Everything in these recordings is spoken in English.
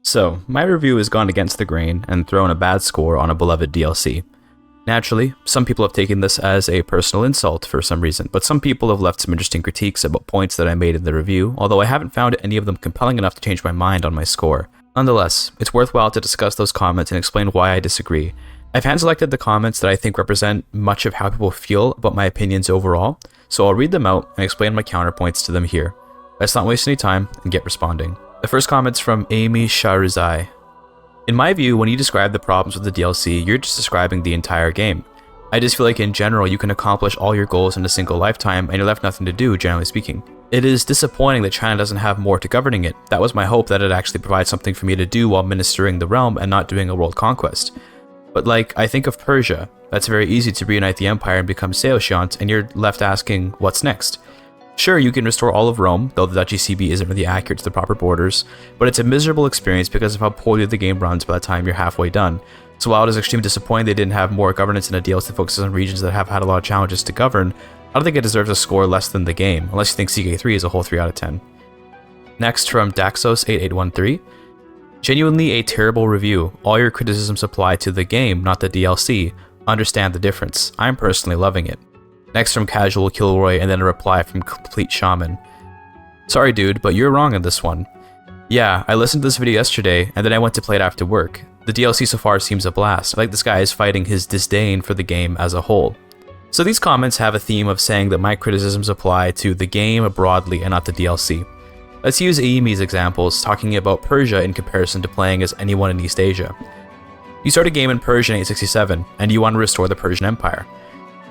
So, my review has gone against the grain and thrown a bad score on a beloved DLC. Naturally, some people have taken this as a personal insult for some reason, but some people have left some interesting critiques about points that I made in the review, although I haven't found any of them compelling enough to change my mind on my score. Nonetheless, it's worthwhile to discuss those comments and explain why I disagree. I've hand-selected the comments that I think represent much of how people feel about my opinions overall, so I'll read them out and explain my counterpoints to them here. Let's not waste any time and get responding. The first comment's from Amy Sharizai. In my view, when you describe the problems with the DLC, you're just describing the entire game. I just feel like in general you can accomplish all your goals in a single lifetime and you're left nothing to do, generally speaking. It is disappointing that China doesn't have more to governing it. That was my hope, that it actually provides something for me to do while ministering the realm and not doing a world conquest. But I think of Persia. That's very easy to reunite the empire and become Seoshant, and you're left asking, what's next? Sure, you can restore all of Rome, though the Duchy CB isn't really accurate to the proper borders, but it's a miserable experience because of how poorly the game runs by the time you're halfway done. So while it is extremely disappointing they didn't have more governance in a DLC that focuses on regions that have had a lot of challenges to govern, I don't think it deserves a score less than the game, unless you think CK3 is a whole 3 out of 10. Next from Daxos8813. Genuinely a terrible review. All your criticisms apply to the game, not the DLC. Understand the difference. I'm personally loving it. Next from Casual Kilroy, and then a reply from Complete Shaman. Sorry dude, but you're wrong on this one. Yeah, I listened to this video yesterday, and then I went to play it after work. The DLC so far seems a blast. I like this guy is fighting his disdain for the game as a whole. So these comments have a theme of saying that my criticisms apply to the game broadly and not the DLC. Let's use Amy's examples, talking about Persia in comparison to playing as anyone in East Asia. You start a game in Persia in 867, and you want to restore the Persian Empire.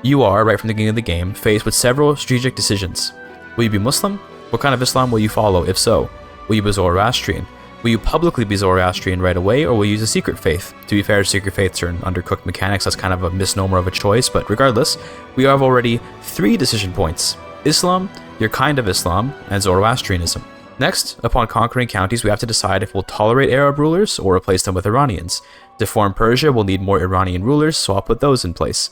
You are, right from the beginning of the game, faced with several strategic decisions. Will you be Muslim? What kind of Islam will you follow, if so? Will you be Zoroastrian? Will you publicly be Zoroastrian right away, or will you use a secret faith? To be fair, secret faiths are undercooked mechanics, that's kind of a misnomer of a choice, but regardless, we have already 3 decision points. Islam, your kind of Islam, and Zoroastrianism. Next, upon conquering counties, we have to decide if we'll tolerate Arab rulers or replace them with Iranians. To form Persia, we'll need more Iranian rulers, so I'll put those in place.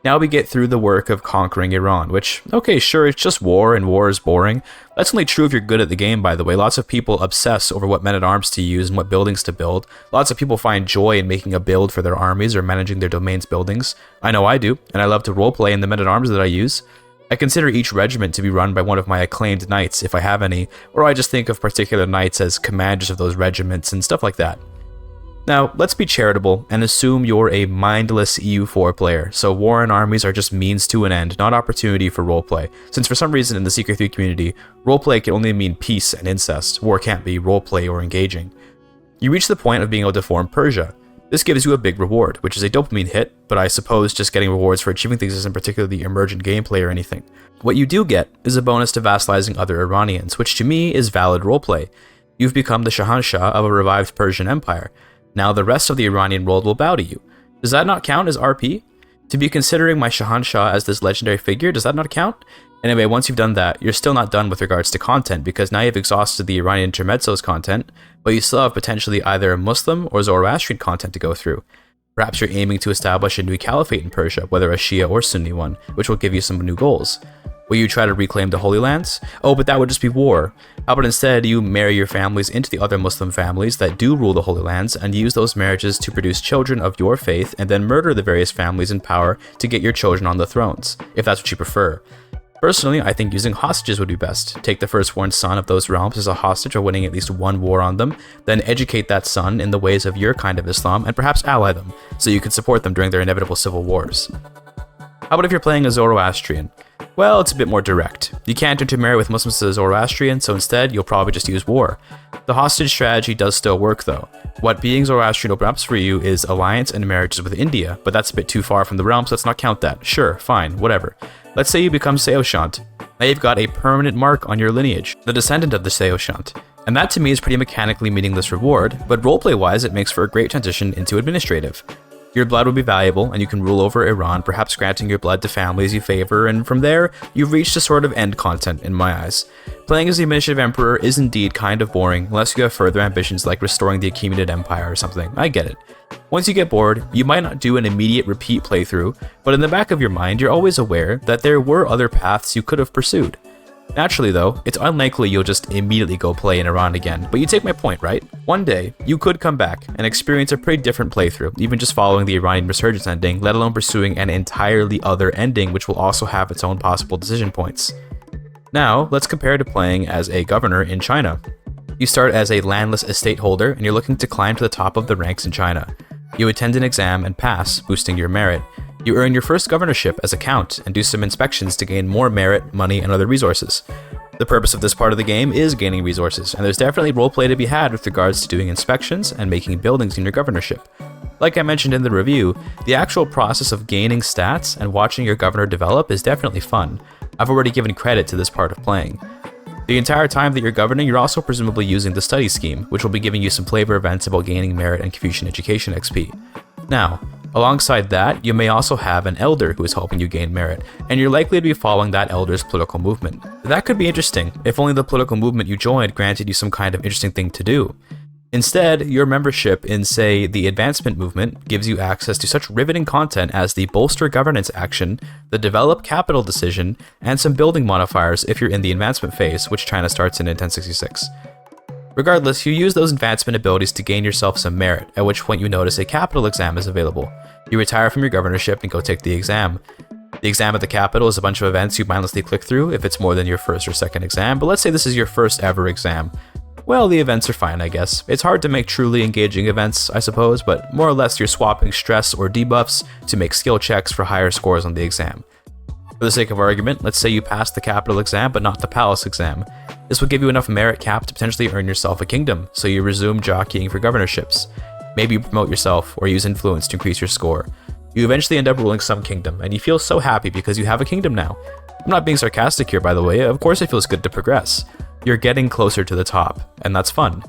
Now we get through the work of conquering Iran, which, okay, sure, it's just war, and war is boring. That's only true if you're good at the game, by the way. Lots of people obsess over what men-at-arms to use and what buildings to build. Lots of people find joy in making a build for their armies or managing their domain's buildings. I know I do, and I love to roleplay in the men-at-arms that I use. I consider each regiment to be run by one of my acclaimed knights, if I have any, or I just think of particular knights as commanders of those regiments and stuff like that. Now, let's be charitable and assume you're a mindless EU4 player, so war and armies are just means to an end, not opportunity for roleplay, since for some reason in the CK3 community, roleplay can only mean peace and incest, war can't be roleplay or engaging. You reach the point of being able to form Persia. This gives you a big reward, which is a dopamine hit, but I suppose just getting rewards for achieving things isn't particularly emergent gameplay or anything. What you do get is a bonus to vassalizing other Iranians, which to me is valid roleplay. You've become the Shahanshah of a revived Persian empire. Now the rest of the Iranian world will bow to you. Does that not count as RP? To be considering my Shahanshah as this legendary figure, does that not count? Anyway, once you've done that, you're still not done with regards to content, because now you've exhausted the Iranian intermezzo's content, but you still have potentially either Muslim or Zoroastrian content to go through. Perhaps you're aiming to establish a new caliphate in Persia, whether a Shia or Sunni one, which will give you some new goals. Will you try to reclaim the Holy Lands? Oh, but that would just be war. How about instead you marry your families into the other Muslim families that do rule the Holy Lands and use those marriages to produce children of your faith and then murder the various families in power to get your children on the thrones, if that's what you prefer. Personally, I think using hostages would be best. Take the firstborn son of those realms as a hostage or winning at least one war on them, then educate that son in the ways of your kind of Islam and perhaps ally them, so you can support them during their inevitable civil wars. How about if you're playing a Zoroastrian? Well, it's a bit more direct. You can't intermarry with Muslims as a Zoroastrian, so instead, you'll probably just use war. The hostage strategy does still work though. What being Zoroastrian opens up for you is alliance and marriages with India, but that's a bit too far from the realm, so let's not count that. Sure, fine, whatever. Let's say you become Seoshant. Now you've got a permanent mark on your lineage, the descendant of the Seoshant. And that to me is pretty mechanically meaningless reward, but roleplay-wise it makes for a great transition into administrative. Your blood will be valuable, and you can rule over Iran, perhaps granting your blood to families you favor, and from there, you've reached a sort of end content in my eyes. Playing as the administrative emperor is indeed kind of boring, unless you have further ambitions like restoring the Achaemenid Empire or something. I get it. Once you get bored, you might not do an immediate repeat playthrough, but in the back of your mind, you're always aware that there were other paths you could have pursued. Naturally though, it's unlikely you'll just immediately go play in Iran again, but you take my point, right? One day, you could come back and experience a pretty different playthrough, even just following the Iranian resurgence ending, let alone pursuing an entirely other ending which will also have its own possible decision points. Now, let's compare to playing as a governor in China. You start as a landless estate holder and you're looking to climb to the top of the ranks in China. You attend an exam and pass, boosting your merit. You earn your first governorship as a count and do some inspections to gain more merit, money, and other resources. The purpose of this part of the game is gaining resources, and there's definitely roleplay to be had with regards to doing inspections and making buildings in your governorship. Like I mentioned in the review, the actual process of gaining stats and watching your governor develop is definitely fun. I've already given credit to this part of playing. The entire time that you're governing, you're also presumably using the study scheme, which will be giving you some flavor events about gaining merit and Confucian education XP. Now, alongside that, you may also have an elder who is helping you gain merit, and you're likely to be following that elder's political movement. That could be interesting, if only the political movement you joined granted you some kind of interesting thing to do. Instead, your membership in, say, the advancement movement gives you access to such riveting content as the bolster governance action, the develop capital decision, and some building modifiers if you're in the advancement phase, which China starts in 1066. Regardless, you use those advancement abilities to gain yourself some merit, at which point you notice a capital exam is available. You retire from your governorship and go take the exam. The exam at the capital is a bunch of events you mindlessly click through if it's more than your first or second exam, but let's say this is your first ever exam. Well, the events are fine, I guess. It's hard to make truly engaging events, I suppose, but more or less you're swapping stress or debuffs to make skill checks for higher scores on the exam. For the sake of argument, let's say you pass the capital exam but not the palace exam. This will give you enough merit cap to potentially earn yourself a kingdom, so you resume jockeying for governorships. Maybe you promote yourself or use influence to increase your score. You eventually end up ruling some kingdom, and you feel so happy because you have a kingdom now. I'm not being sarcastic here, by the way. Of course it feels good to progress. You're getting closer to the top, and that's fun.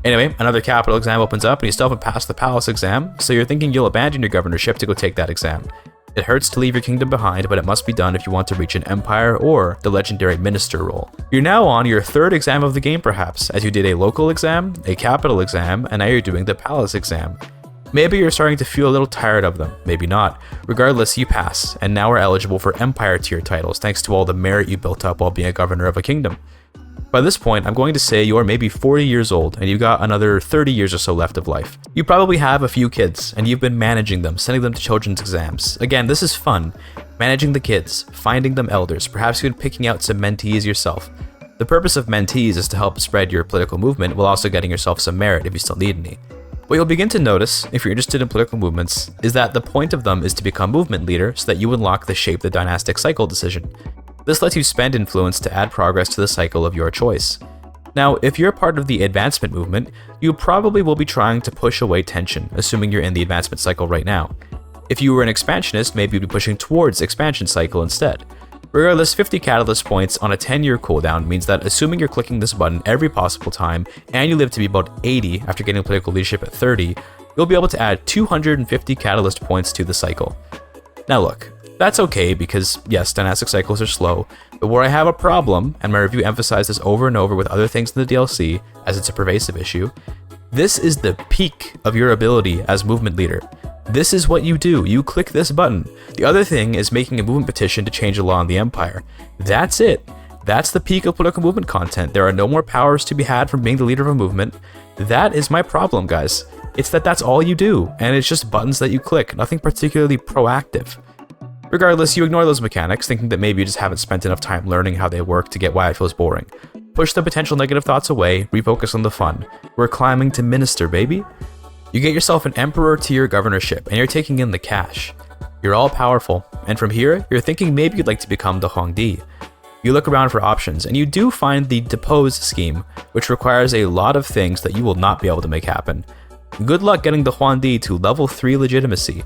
Anyway, another capital exam opens up and you still haven't passed the palace exam, so you're thinking you'll abandon your governorship to go take that exam. It hurts to leave your kingdom behind, but it must be done if you want to reach an empire or the legendary minister role. You're now on your third exam of the game perhaps, as you did a local exam, a capital exam, and now you're doing the palace exam. Maybe you're starting to feel a little tired of them, maybe not. Regardless, you pass, and now are eligible for empire tier titles thanks to all the merit you built up while being a governor of a kingdom. By this point, I'm going to say you're maybe 40 years old and you've got another 30 years or so left of life. You probably have a few kids and you've been managing them, sending them to children's exams. Again, this is fun. Managing the kids, finding them elders, perhaps even picking out some mentees yourself. The purpose of mentees is to help spread your political movement while also getting yourself some merit if you still need any. What you'll begin to notice, if you're interested in political movements, is that the point of them is to become movement leader so that you unlock the shape the dynastic cycle decision. This lets you spend influence to add progress to the cycle of your choice. Now, if you're part of the advancement movement, you probably will be trying to push away tension, assuming you're in the advancement cycle right now. If you were an expansionist, maybe you'd be pushing towards expansion cycle instead. Regardless, 50 catalyst points on a 10-year cooldown means that assuming you're clicking this button every possible time, and you live to be about 80 after getting political leadership at 30, you'll be able to add 250 catalyst points to the cycle. Now look, that's okay because, yes, dynastic cycles are slow, but where I have a problem, and my review emphasized this over and over with other things in the DLC, as it's a pervasive issue, this is the peak of your ability as movement leader. This is what you do. You click this button. The other thing is making a movement petition to change the law in the Empire. That's it. That's the peak of political movement content. There are no more powers to be had from being the leader of a movement. That is my problem, guys. It's that that's all you do, and it's just buttons that you click, nothing particularly proactive. Regardless, you ignore those mechanics, thinking that maybe you just haven't spent enough time learning how they work to get why it feels boring. Push the potential negative thoughts away, refocus on the fun. We're climbing to minister, baby. You get yourself an emperor tier governorship, and you're taking in the cash. You're all powerful, and from here, you're thinking maybe you'd like to become the Huangdi. You look around for options, and you do find the depose scheme, which requires a lot of things that you will not be able to make happen. Good luck getting the Huangdi to level 3 legitimacy.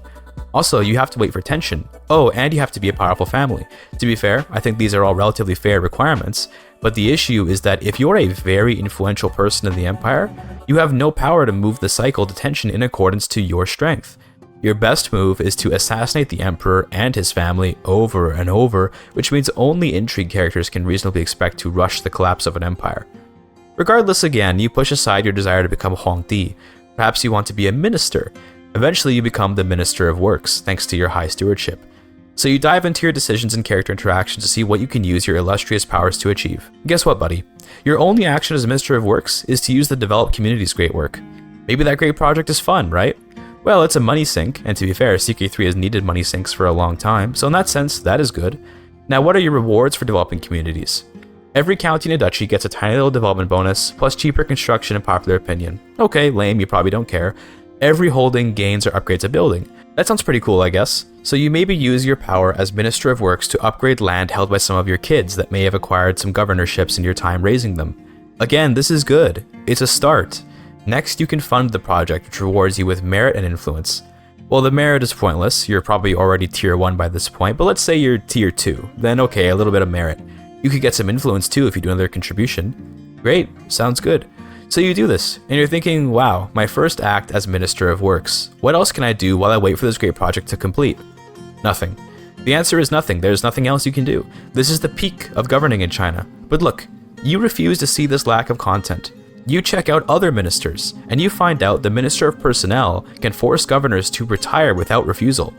Also, you have to wait for tension. Oh, and you have to be a powerful family. To be fair, I think these are all relatively fair requirements, but the issue is that if you're a very influential person in the Empire, you have no power to move the cycle to tension in accordance to your strength. Your best move is to assassinate the Emperor and his family over and over, which means only intrigue characters can reasonably expect to rush the collapse of an empire. Regardless, again, you push aside your desire to become Huangdi. Perhaps you want to be a minister. Eventually, you become the Minister of Works, thanks to your high stewardship. So you dive into your decisions and character interactions to see what you can use your illustrious powers to achieve. Guess what, buddy? Your only action as Minister of Works is to use the developed community's great work. Maybe that great project is fun, right? Well, it's a money sink, and to be fair, CK3 has needed money sinks for a long time, so in that sense, that is good. Now, what are your rewards for developing communities? Every county in a duchy gets a tiny little development bonus, plus cheaper construction and popular opinion. Okay, lame, you probably don't care. Every holding gains or upgrades a building. That sounds pretty cool, I guess. So you maybe use your power as Minister of Works to upgrade land held by some of your kids that may have acquired some governorships in your time raising them. Again, this is good. It's a start. Next, you can fund the project, which rewards you with merit and influence. Well, the merit is pointless. You're probably already tier 1 by this point, but let's say you're tier 2. Then okay, a little bit of merit. You could get some influence too if you do another contribution. Great, sounds good. So you do this, and you're thinking, wow, my first act as Minister of Works. What else can I do while I wait for this great project to complete? Nothing. The answer is nothing. There's nothing else you can do. This is the peak of governing in China. But look, you refuse to see this lack of content. You check out other ministers, and you find out the Minister of Personnel can force governors to retire without refusal.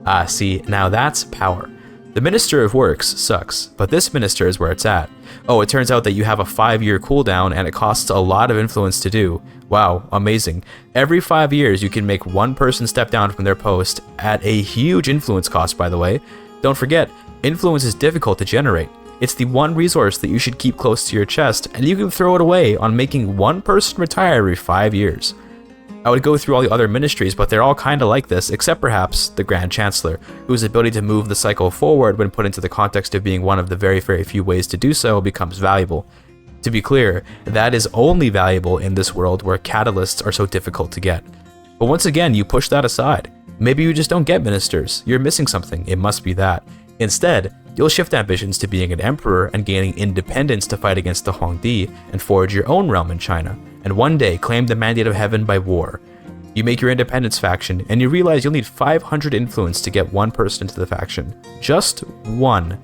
Ah, see, now that's power. The Minister of Works sucks, but this minister is where it's at. Oh, it turns out that you have a 5-year cooldown and it costs a lot of influence to do. Wow, amazing. Every 5 years you can make one person step down from their post at a huge influence cost, by the way. Don't forget, influence is difficult to generate. It's the one resource that you should keep close to your chest, and you can throw it away on making one person retire every 5 years. I would go through all the other ministries, but they're all kinda like this, except perhaps the Grand Chancellor, whose ability to move the cycle forward when put into the context of being one of the very, very few ways to do so becomes valuable. To be clear, that is only valuable in this world where catalysts are so difficult to get. But once again, you push that aside. Maybe you just don't get ministers. You're missing something. It must be that. Instead, you'll shift ambitions to being an emperor and gaining independence to fight against the Huangdi and forge your own realm in China, and one day claim the mandate of heaven by war. You make your independence faction, and you realize you'll need 500 influence to get one person into the faction. Just one.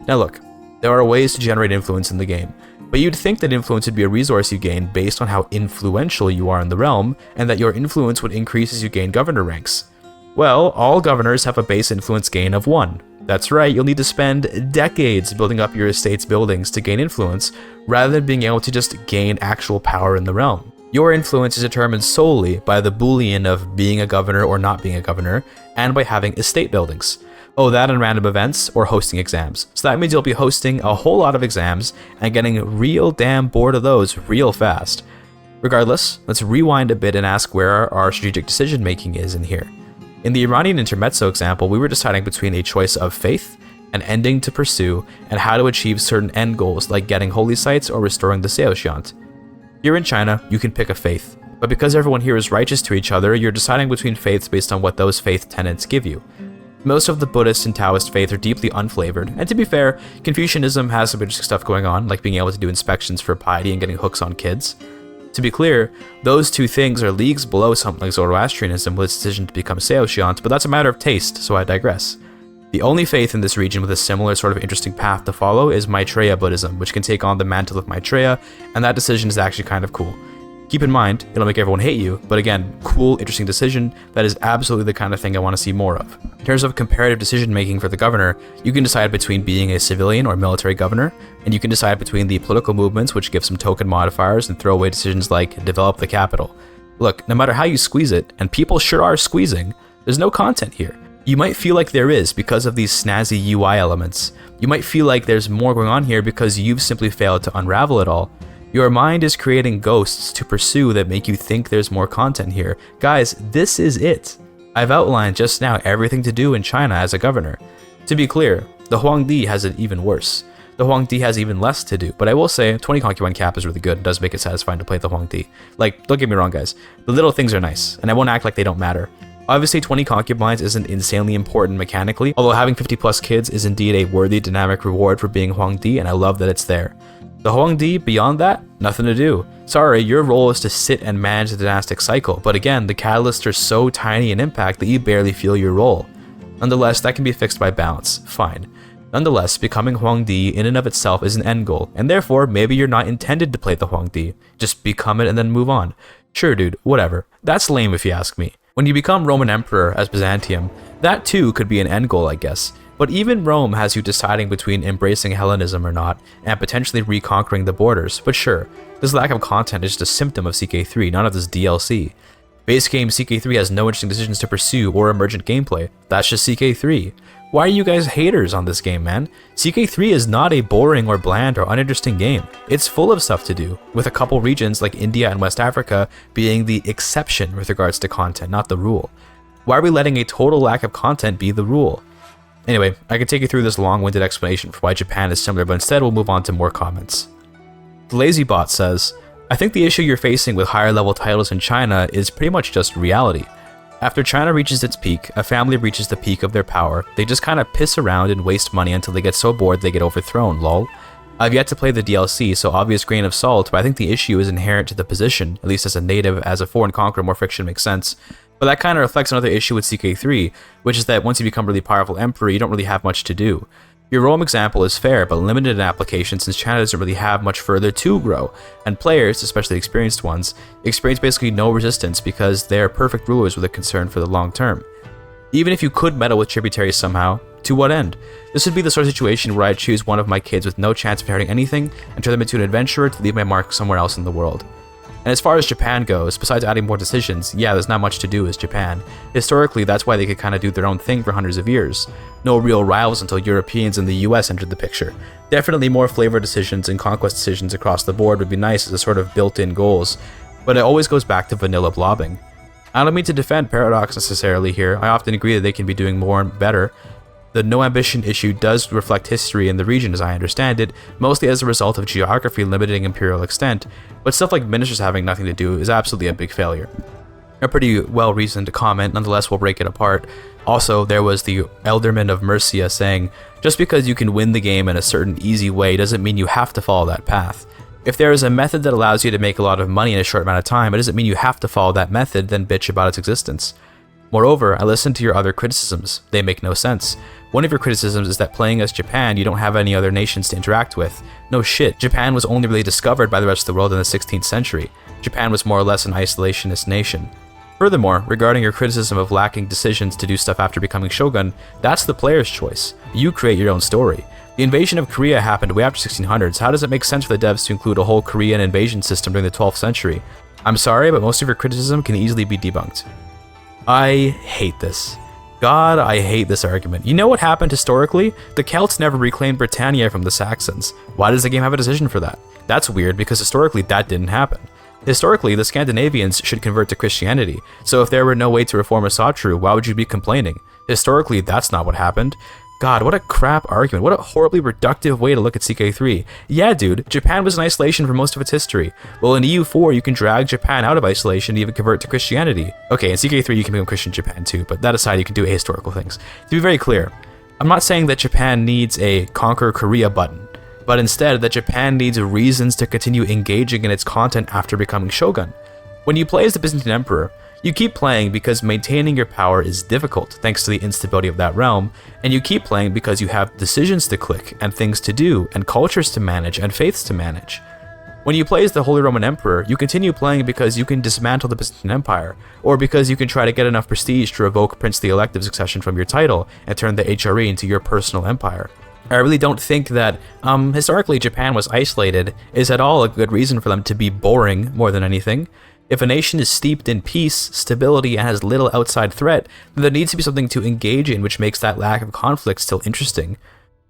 Now look, there are ways to generate influence in the game, but you'd think that influence would be a resource you gain based on how influential you are in the realm, and that your influence would increase as you gain governor ranks. Well, all governors have a base influence gain of 1. That's right, you'll need to spend decades building up your estate's buildings to gain influence, rather than being able to just gain actual power in the realm. Your influence is determined solely by the boolean of being a governor or not being a governor, and by having estate buildings. Oh, that and random events, or hosting exams. So that means you'll be hosting a whole lot of exams, and getting real damn bored of those real fast. Regardless, let's rewind a bit and ask where our strategic decision making is in here. In the Iranian intermezzo example, we were deciding between a choice of faith, an ending to pursue, and how to achieve certain end goals like getting holy sites or restoring the Seoxiant. Here in China, you can pick a faith, but because everyone here is righteous to each other, you're deciding between faiths based on what those faith tenets give you. Most of the Buddhist and Taoist faith are deeply unflavored, and to be fair, Confucianism has some interesting stuff going on, like being able to do inspections for piety and getting hooks on kids. To be clear, those two things are leagues below something like Zoroastrianism with its decision to become Seoxiant, but that's a matter of taste, so I digress. The only faith in this region with a similar sort of interesting path to follow is Maitreya Buddhism, which can take on the mantle of Maitreya, and that decision is actually kind of cool. Keep in mind, it'll make everyone hate you, but again, cool, interesting decision, that is absolutely the kind of thing I want to see more of. In terms of comparative decision making for the governor, you can decide between being a civilian or military governor, and you can decide between the political movements, which give some token modifiers and throwaway decisions like develop the capital. Look, no matter how you squeeze it, and people sure are squeezing, there's no content here. You might feel like there is because of these snazzy UI elements. You might feel like there's more going on here because you've simply failed to unravel it all. Your mind is creating ghosts to pursue that make you think there's more content here. Guys, this is it. I've outlined just now everything to do in China as a governor. To be clear, the Huangdi has it even worse. The Huangdi has even less to do, but I will say 20 concubine cap is really good. It does make it satisfying to play the Huangdi. Like, don't get me wrong guys, the little things are nice, and I won't act like they don't matter. Obviously 20 concubines isn't insanely important mechanically, although having 50 plus kids is indeed a worthy dynamic reward for being Huangdi, and I love that it's there. The Huangdi, beyond that, nothing to do. Sorry, your role is to sit and manage the dynastic cycle, but again, the catalysts are so tiny in impact that you barely feel your role. Nonetheless, that can be fixed by balance, fine. Nonetheless, becoming Huangdi in and of itself is an end goal, and therefore, maybe you're not intended to play the Huangdi. Just become it and then move on. Sure dude, whatever. That's lame if you ask me. When you become Roman Emperor as Byzantium, that too could be an end goal, I guess. But even Rome has you deciding between embracing Hellenism or not, and potentially reconquering the borders. But sure, this lack of content is just a symptom of CK3, not of this DLC. Base game CK3 has no interesting decisions to pursue or emergent gameplay. That's just CK3. Why are you guys haters on this game, man? CK3 is not a boring or bland or uninteresting game. It's full of stuff to do, with a couple regions like India and West Africa being the exception with regards to content, not the rule. Why are we letting a total lack of content be the rule? Anyway, I could take you through this long-winded explanation for why Japan is similar, but instead we'll move on to more comments. The Lazy Bot says, I think the issue you're facing with higher level titles in China is pretty much just reality. After China reaches its peak, a family reaches the peak of their power, they just kinda piss around and waste money until they get so bored they get overthrown, lol. I've yet to play the DLC, so obvious grain of salt, but I think the issue is inherent to the position, at least as a native, as a foreign conqueror, more friction makes sense. But that kind of reflects another issue with CK3, which is that once you become really powerful emperor, you don't really have much to do. Your Rome example is fair, but limited in application since China doesn't really have much further to grow, and players, especially experienced ones, experience basically no resistance because they are perfect rulers with a concern for the long term. Even if you could meddle with tributaries somehow, to what end? This would be the sort of situation where I'd choose one of my kids with no chance of inheriting anything and turn them into an adventurer to leave my mark somewhere else in the world. And as far as Japan goes, besides adding more decisions, yeah, there's not much to do as Japan. Historically, that's why they could kind of do their own thing for hundreds of years. No real rivals until Europeans and the US entered the picture. Definitely more flavor decisions and conquest decisions across the board would be nice as a sort of built-in goals, but it always goes back to vanilla blobbing. I don't mean to defend Paradox necessarily here, I often agree that they can be doing more and better. The no ambition issue does reflect history in the region as I understand it, mostly as a result of geography limiting imperial extent, but stuff like ministers having nothing to do is absolutely a big failure. A pretty well-reasoned comment, nonetheless we'll break it apart. Also, there was the Elderman of Mercia saying, just because you can win the game in a certain easy way doesn't mean you have to follow that path. If there is a method that allows you to make a lot of money in a short amount of time, it doesn't mean you have to follow that method, then bitch about its existence. Moreover, I listened to your other criticisms. They make no sense. One of your criticisms is that playing as Japan, you don't have any other nations to interact with. No shit, Japan was only really discovered by the rest of the world in the 16th century. Japan was more or less an isolationist nation. Furthermore, regarding your criticism of lacking decisions to do stuff after becoming shogun, that's the player's choice. You create your own story. The invasion of Korea happened way after 1600s. How does it make sense for the devs to include a whole Korean invasion system during the 12th century? I'm sorry, but most of your criticism can easily be debunked. I hate this. God, I hate this argument. You know what happened historically? The Celts never reclaimed Britannia from the Saxons. Why does the game have a decision for that? That's weird because historically that didn't happen. Historically, the Scandinavians should convert to Christianity, so if there were no way to reform Asatru, why would you be complaining? Historically, that's not what happened. God, what a crap argument. What a horribly reductive way to look at CK3. Yeah, dude, Japan was in isolation for most of its history. Well, in EU4, you can drag Japan out of isolation and even convert to Christianity. Okay, in CK3, you can become Christian Japan too, but that aside, you can do ahistorical things. To be very clear, I'm not saying that Japan needs a Conquer Korea button, but instead that Japan needs reasons to continue engaging in its content after becoming shogun. When you play as the Byzantine Emperor, you keep playing because maintaining your power is difficult thanks to the instability of that realm, and you keep playing because you have decisions to click, and things to do, and cultures to manage, and faiths to manage. When you play as the Holy Roman Emperor, you continue playing because you can dismantle the Byzantine Empire, or because you can try to get enough prestige to revoke princely elective succession from your title and turn the HRE into your personal empire. I really don't think that, historically Japan was isolated is at all a good reason for them to be boring more than anything. If a nation is steeped in peace, stability, and has little outside threat, then there needs to be something to engage in which makes that lack of conflict still interesting.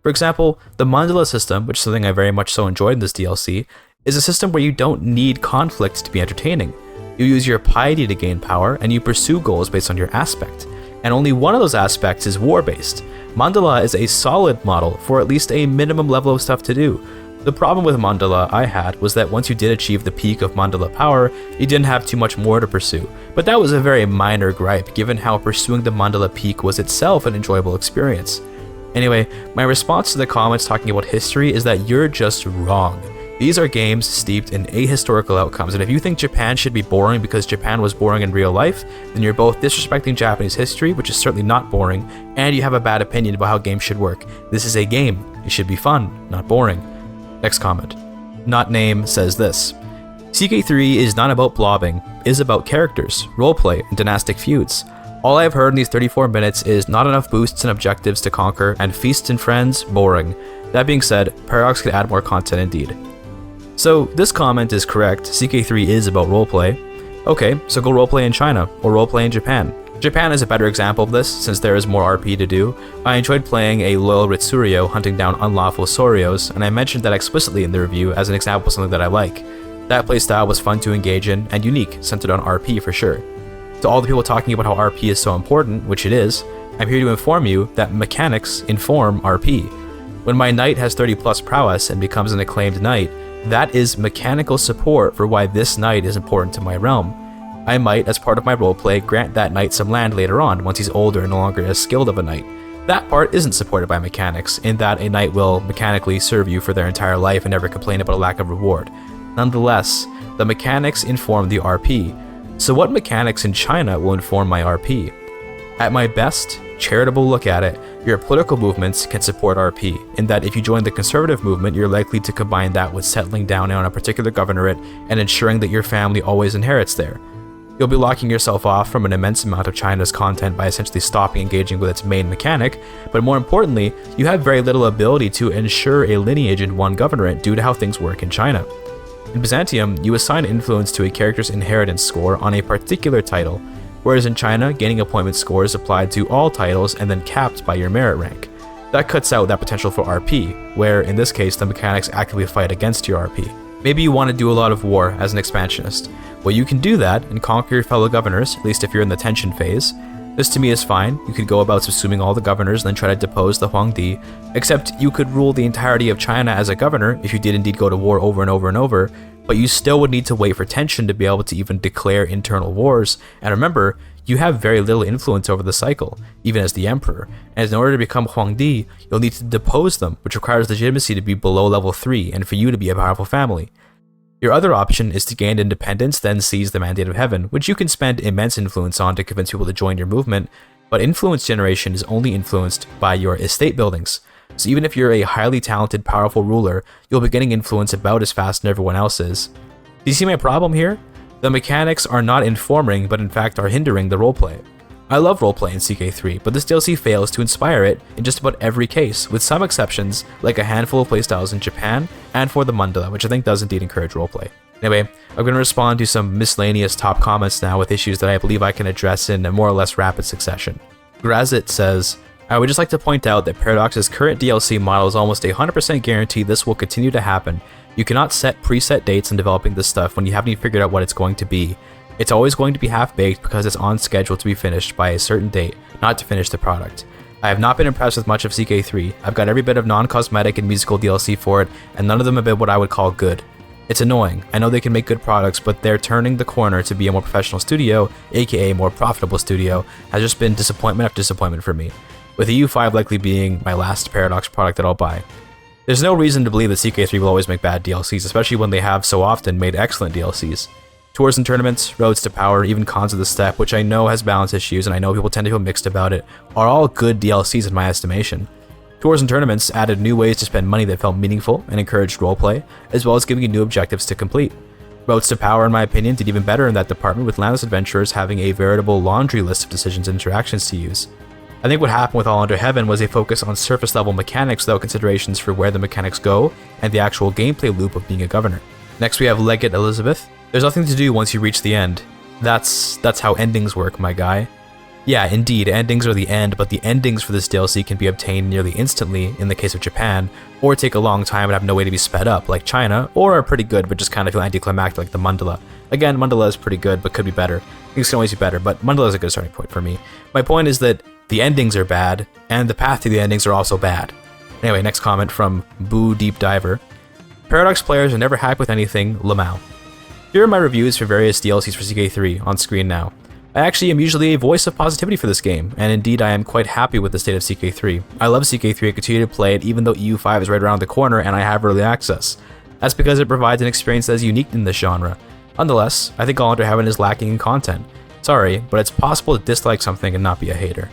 For example, the mandala system, which is something I very much so enjoyed in this DLC, is a system where you don't need conflict to be entertaining. You use your piety to gain power, and you pursue goals based on your aspect. And only one of those aspects is war-based. Mandala is a solid model for at least a minimum level of stuff to do. The problem with Mandala I had was that once you did achieve the peak of Mandala power, you didn't have too much more to pursue. But that was a very minor gripe given how pursuing the Mandala peak was itself an enjoyable experience. Anyway, my response to the comments talking about history is that you're just wrong. These are games steeped in ahistorical outcomes, and if you think Japan should be boring because Japan was boring in real life, then you're both disrespecting Japanese history, which is certainly not boring, and you have a bad opinion about how games should work. This is a game. It should be fun, not boring. Next comment. Not Name says this. CK3 is not about blobbing, it is about characters, roleplay, and dynastic feuds. All I have heard in these 34 minutes is not enough boosts and objectives to conquer, and feasts and friends, boring. That being said, Paradox could add more content indeed. So this comment is correct, CK3 is about roleplay. Okay, so go roleplay in China, or roleplay in Japan. Japan is a better example of this, since there is more RP to do. I enjoyed playing a loyal Ritsuryo hunting down unlawful Soryos, and I mentioned that explicitly in the review as an example of something that I like. That playstyle was fun to engage in, and unique, centered on RP for sure. To all the people talking about how RP is so important, which it is, I'm here to inform you that mechanics inform RP. When my knight has 30 plus prowess and becomes an acclaimed knight, that is mechanical support for why this knight is important to my realm. I might, as part of my roleplay, grant that knight some land later on once he's older and no longer as skilled of a knight. That part isn't supported by mechanics, in that a knight will mechanically serve you for their entire life and never complain about a lack of reward. Nonetheless, the mechanics inform the RP. So what mechanics in China will inform my RP? At my best, charitable look at it, your political movements can support RP, in that if you join the conservative movement, you're likely to combine that with settling down on a particular governorate and ensuring that your family always inherits there. You'll be locking yourself off from an immense amount of China's content by essentially stopping engaging with its main mechanic, but more importantly, you have very little ability to ensure a lineage in one governorate due to how things work in China. In Byzantium, you assign influence to a character's inheritance score on a particular title, whereas in China, gaining appointment score is applied to all titles and then capped by your merit rank. That cuts out that potential for RP, where in this case the mechanics actively fight against your RP. Maybe you want to do a lot of war as an expansionist. Well, you can do that and conquer your fellow governors, at least if you're in the tension phase. This to me is fine. You could go about subsuming all the governors and then try to depose the Huangdi, except you could rule the entirety of China as a governor if you did indeed go to war over and over and over, but you still would need to wait for tension to be able to even declare internal wars. And remember, you have very little influence over the cycle, even as the emperor, and in order to become Huangdi, you'll need to depose them, which requires legitimacy to be below level 3 and for you to be a powerful family. Your other option is to gain independence, then seize the Mandate of Heaven, which you can spend immense influence on to convince people to join your movement, but influence generation is only influenced by your estate buildings. So even if you're a highly talented, powerful ruler, you'll be getting influence about as fast as everyone else is. Do you see my problem here? The mechanics are not informing, but in fact are hindering the roleplay. I love roleplay in CK3, but this DLC fails to inspire it in just about every case, with some exceptions, like a handful of playstyles in Japan, and for the mandala, which I think does indeed encourage roleplay. Anyway, I'm going to respond to some miscellaneous top comments now with issues that I believe I can address in a more or less rapid succession. Grazit says, I would just like to point out that Paradox's current DLC model is almost 100% guarantee this will continue to happen. You cannot set preset dates in developing this stuff when you haven't even figured out what it's going to be. It's always going to be half-baked because it's on schedule to be finished by a certain date, not to finish the product. I have not been impressed with much of CK3. I've got every bit of non-cosmetic and musical DLC for it, and none of them have been what I would call good. It's annoying. I know they can make good products, but they're turning the corner to be a more professional studio, aka a more profitable studio, has just been disappointment after disappointment for me, with EU5 likely being my last Paradox product that I'll buy. There's no reason to believe that CK3 will always make bad DLCs, especially when they have so often made excellent DLCs. Tours and tournaments, roads to power, even cons of the step, which I know has balance issues and I know people tend to feel mixed about it, are all good DLCs in my estimation. Tours and tournaments added new ways to spend money that felt meaningful and encouraged roleplay, as well as giving you new objectives to complete. Roads to Power, in my opinion, did even better in that department, with landless adventurers having a veritable laundry list of decisions and interactions to use. I think what happened with All Under Heaven was a focus on surface level mechanics without considerations for where the mechanics go and the actual gameplay loop of being a governor. Next we have Legate Elizabeth. There's nothing to do once you reach the end. That's how endings work, my guy. Yeah, indeed, endings are the end, but the endings for this DLC can be obtained nearly instantly in the case of Japan, or take a long time and have no way to be sped up, like China, or are pretty good but just kind of feel anticlimactic like the Mandala. Again, Mandala is pretty good, but could be better. Things can always be better, but Mandala is a good starting point for me. My point is that the endings are bad, and the path to the endings are also bad. Anyway, next comment from Boo Deep Diver. Paradox players are never happy with anything, Lamau. Here are my reviews for various DLCs for CK3 on screen now. I actually am usually a voice of positivity for this game, and indeed I am quite happy with the state of CK3. I love CK3 and continue to play it even though EU5 is right around the corner and I have early access. That's because it provides an experience that is unique in this genre. Nonetheless, I think All Under Heaven is lacking in content. Sorry, but it's possible to dislike something and not be a hater.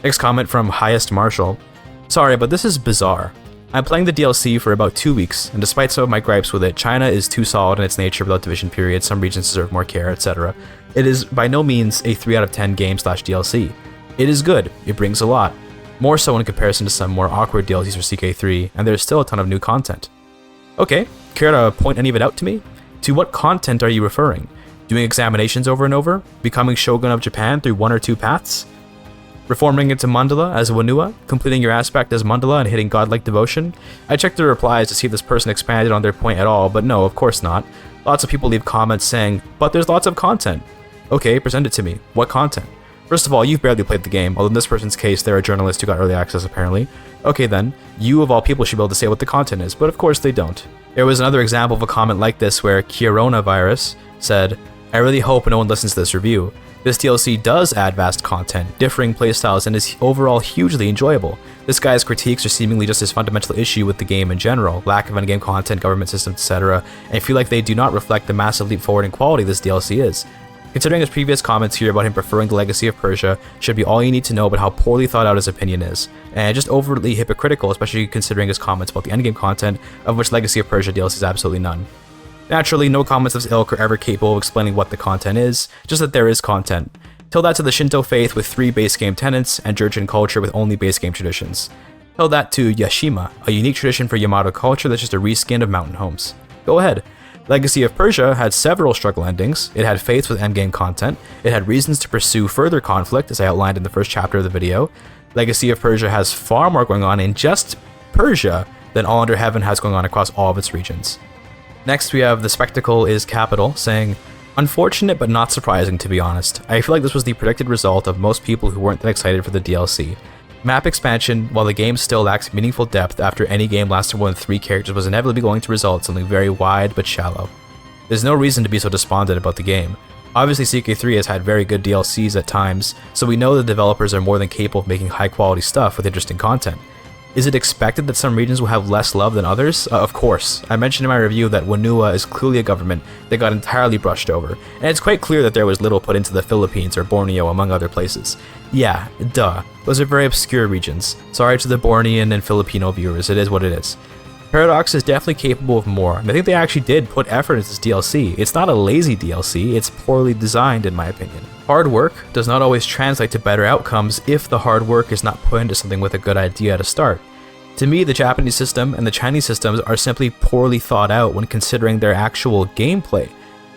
Next comment from Highest Marshall. Sorry, but this is bizarre. I'm playing the DLC for about 2 weeks, and despite some of my gripes with it, China is too solid in its nature without division periods, some regions deserve more care, etc. It is by no means a 3 out of 10 game/DLC. It is good, it brings a lot. More so in comparison to some more awkward DLCs for CK3, and there's still a ton of new content. Okay, care to point any of it out to me? To what content are you referring? Doing examinations over and over? Becoming Shogun of Japan through 1 or 2 paths? Reforming into Mandala as Wonua? Completing your aspect as Mandala and hitting godlike devotion? I checked the replies to see if this person expanded on their point at all, but no, of course not. Lots of people leave comments saying, but there's lots of content. Okay, present it to me. What content? First of all, you've barely played the game, although in this person's case, they're a journalist who got early access apparently. Okay then, you of all people should be able to say what the content is, but of course they don't. There was another example of a comment like this where Coronavirus said, I really hope no one listens to this review. This DLC does add vast content, differing playstyles, and is overall hugely enjoyable. This guy's critiques are seemingly just his fundamental issue with the game in general, lack of in-game content, government systems, etc., and feel like they do not reflect the massive leap forward in quality this DLC is. Considering his previous comments here about him preferring the Legacy of Persia should be all you need to know about how poorly thought out his opinion is, and just overtly hypocritical, especially considering his comments about the endgame content, of which Legacy of Persia DLC is absolutely none. Naturally, no comments of this ilk are ever capable of explaining what the content is, just that there is content. Tell that to the Shinto faith with 3 base game tenets, and Jurchen culture with only base game traditions. Tell that to Yashima, a unique tradition for Yamato culture that's just a reskin of mountain homes. Go ahead. Legacy of Persia had several struggle endings, it had faiths with endgame content, it had reasons to pursue further conflict as I outlined in the first chapter of the video. Legacy of Persia has far more going on in just Persia than All Under Heaven has going on across all of its regions. Next we have The Spectacle is Capital saying, unfortunate but not surprising to be honest. I feel like this was the predicted result of most people who weren't that excited for the DLC. Map expansion, while the game still lacks meaningful depth after any game lasted more than 3 characters, was inevitably going to result in something very wide but shallow. There's no reason to be so despondent about the game. Obviously CK3 has had very good DLCs at times, so we know the developers are more than capable of making high quality stuff with interesting content. Is it expected that some regions will have less love than others? Of course. I mentioned in my review that Wonua is clearly a government that got entirely brushed over, and it's quite clear that there was little put into the Philippines or Borneo among other places. Yeah, duh. Those are very obscure regions. Sorry to the Bornean and Filipino viewers, it is what it is. Paradox is definitely capable of more, and I think they actually did put effort into this DLC. It's not a lazy DLC, it's poorly designed in my opinion. Hard work does not always translate to better outcomes if the hard work is not put into something with a good idea to start. To me, the Japanese system and the Chinese systems are simply poorly thought out when considering their actual gameplay.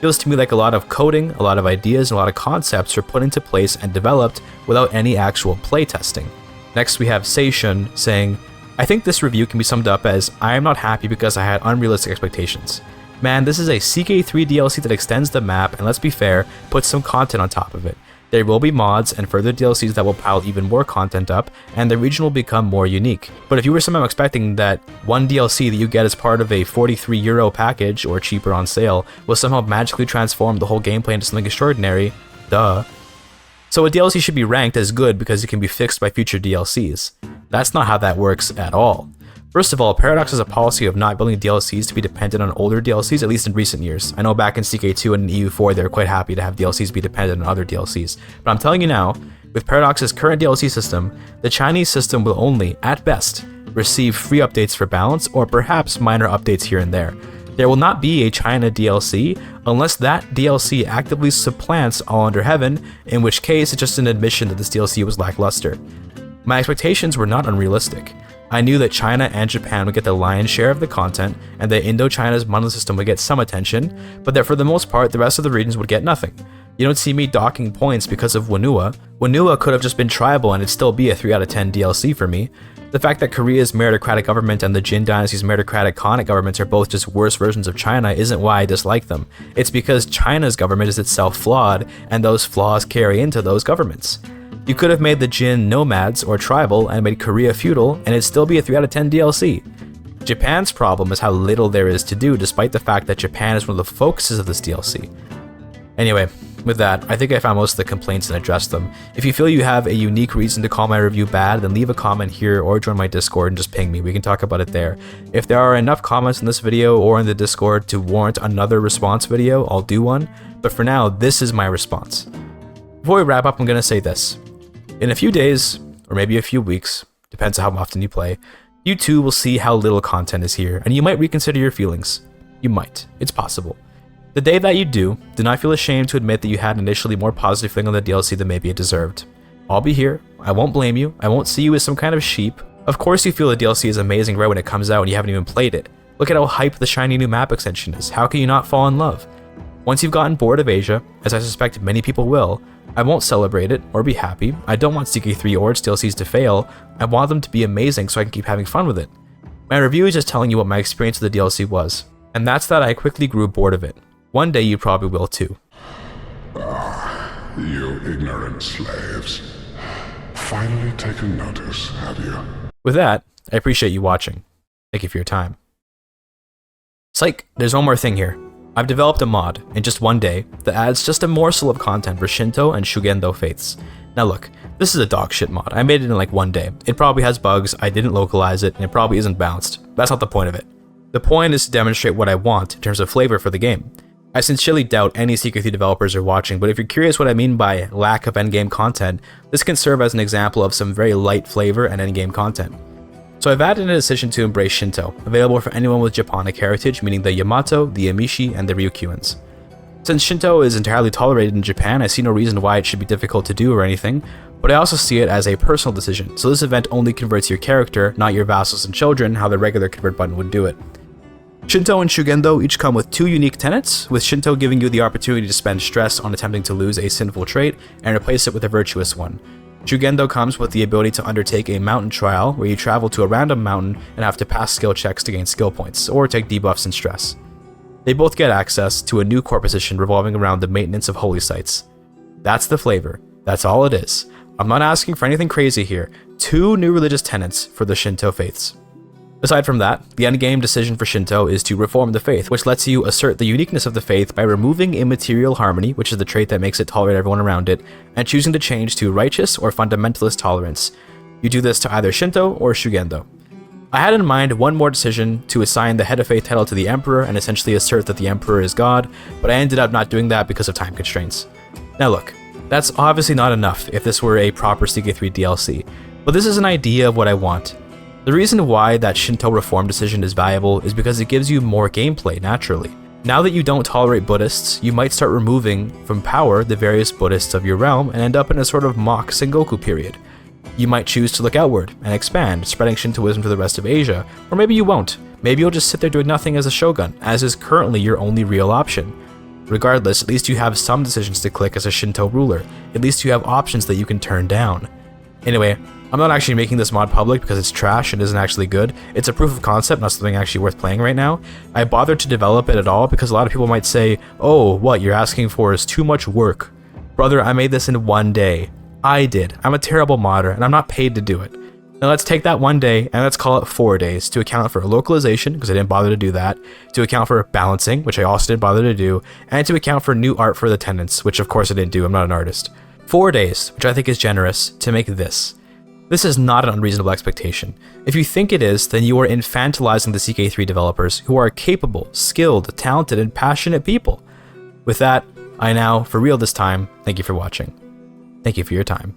Feels to me like a lot of coding, a lot of ideas, and a lot of concepts are put into place and developed without any actual playtesting. Next we have Seishun saying, I think this review can be summed up as, I am not happy because I had unrealistic expectations. Man, this is a CK3 DLC that extends the map and, let's be fair, puts some content on top of it. There will be mods and further DLCs that will pile even more content up, and the region will become more unique. But if you were somehow expecting that one DLC that you get as part of a €43 package, or cheaper on sale, will somehow magically transform the whole gameplay into something extraordinary, duh. So a DLC should be ranked as good because it can be fixed by future DLCs. That's not how that works at all. First of all, Paradox has a policy of not building DLCs to be dependent on older DLCs, at least in recent years. I know back in CK2 and in EU4 they were quite happy to have DLCs be dependent on other DLCs. But I'm telling you now, with Paradox's current DLC system, the Chinese system will only, at best, receive free updates for balance or perhaps minor updates here and there. There will not be a China DLC unless that DLC actively supplants All Under Heaven, in which case it's just an admission that this DLC was lackluster. My expectations were not unrealistic. I knew that China and Japan would get the lion's share of the content, and that Indochina's monolith system would get some attention, but that for the most part, the rest of the regions would get nothing. You don't see me docking points because of Wonua. Wonua could have just been tribal and it'd still be a 3 out of 10 DLC for me. The fact that Korea's meritocratic government and the Jin Dynasty's meritocratic Khanate governments are both just worse versions of China isn't why I dislike them. It's because China's government is itself flawed, and those flaws carry into those governments. You could have made the Jin nomads or tribal and made Korea feudal, and it'd still be a 3 out of 10 DLC. Japan's problem is how little there is to do, despite the fact that Japan is one of the focuses of this DLC. Anyway, with that, I think I found most of the complaints and addressed them. If you feel you have a unique reason to call my review bad, then leave a comment here or join my Discord and just ping me. We can talk about it there. If there are enough comments in this video or in the Discord to warrant another response video, I'll do one. But for now, this is my response. Before we wrap up, I'm going to say this. In a few days, or maybe a few weeks, depends on how often you play, you too will see how little content is here, and you might reconsider your feelings. You might. It's possible. The day that you do not feel ashamed to admit that you had an initially more positive feeling on the DLC than maybe it deserved. I'll be here. I won't blame you. I won't see you as some kind of sheep. Of course you feel the DLC is amazing right when it comes out and you haven't even played it. Look at how hyped the shiny new map extension is. How can you not fall in love? Once you've gotten bored of Asia, as I suspect many people will, I won't celebrate it or be happy. I don't want CK3 or its DLCs to fail. I want them to be amazing so I can keep having fun with it. My review is just telling you what my experience with the DLC was, and that's that I quickly grew bored of it. One day you probably will too. Ah, you ignorant slaves. Finally taken notice, have you? With that, I appreciate you watching. Thank you for your time. Psych, there's one more thing here. I've developed a mod, in just one day, that adds just a morsel of content for Shinto and Shugendo faiths. Now look, this is a dogshit mod. I made it in like one day. It probably has bugs, I didn't localize it, and it probably isn't balanced. That's not the point of it. The point is to demonstrate what I want in terms of flavor for the game. I sincerely doubt any CK3 developers are watching, but if you're curious what I mean by lack of endgame content, this can serve as an example of some very light flavor and endgame content. So I've added a decision to embrace Shinto, available for anyone with Japonic heritage, meaning the Yamato, the Emishi, and the Ryukyuans. Since Shinto is entirely tolerated in Japan, I see no reason why it should be difficult to do or anything, but I also see it as a personal decision, so this event only converts your character, not your vassals and children, how the regular convert button would do it. Shinto and Shugendo each come with two unique tenets, with Shinto giving you the opportunity to spend stress on attempting to lose a sinful trait and replace it with a virtuous one. Shugendo comes with the ability to undertake a mountain trial, where you travel to a random mountain and have to pass skill checks to gain skill points, or take debuffs and stress. They both get access to a new core position revolving around the maintenance of holy sites. That's the flavor. That's all it is. I'm not asking for anything crazy here. Two new religious tenets for the Shinto faiths. Aside from that, the endgame decision for Shinto is to reform the faith, which lets you assert the uniqueness of the faith by removing immaterial harmony, which is the trait that makes it tolerate everyone around it, and choosing to change to righteous or fundamentalist tolerance. You do this to either Shinto or Shugendo. I had in mind one more decision to assign the head of faith title to the Emperor and essentially assert that the Emperor is God, but I ended up not doing that because of time constraints. Now look, that's obviously not enough if this were a proper CK3 DLC, but this is an idea of what I want. The reason why that Shinto reform decision is valuable is because it gives you more gameplay naturally. Now that you don't tolerate Buddhists, you might start removing from power the various Buddhists of your realm and end up in a sort of mock Sengoku period. You might choose to look outward and expand, spreading Shintoism to the rest of Asia, or maybe you won't. Maybe you'll just sit there doing nothing as a shogun, as is currently your only real option. Regardless, at least you have some decisions to click as a Shinto ruler. At least you have options that you can turn down. Anyway, I'm not actually making this mod public because it's trash and isn't actually good. It's a proof of concept, not something actually worth playing right now. I bothered to develop it at all because a lot of people might say, oh, what you're asking for is too much work. Brother, I made this in one day. I did. I'm a terrible modder and I'm not paid to do it. Now let's take that one day and let's call it 4 days to account for localization, because I didn't bother to do that, to account for balancing, which I also didn't bother to do, and to account for new art for the tenants, which of course I didn't do, I'm not an artist. 4 days, which I think is generous, to make this. This is not an unreasonable expectation. If you think it is, then you are infantilizing the CK3 developers, who are capable, skilled, talented, and passionate people. With that, I now, for real this time, thank you for watching. Thank you for your time.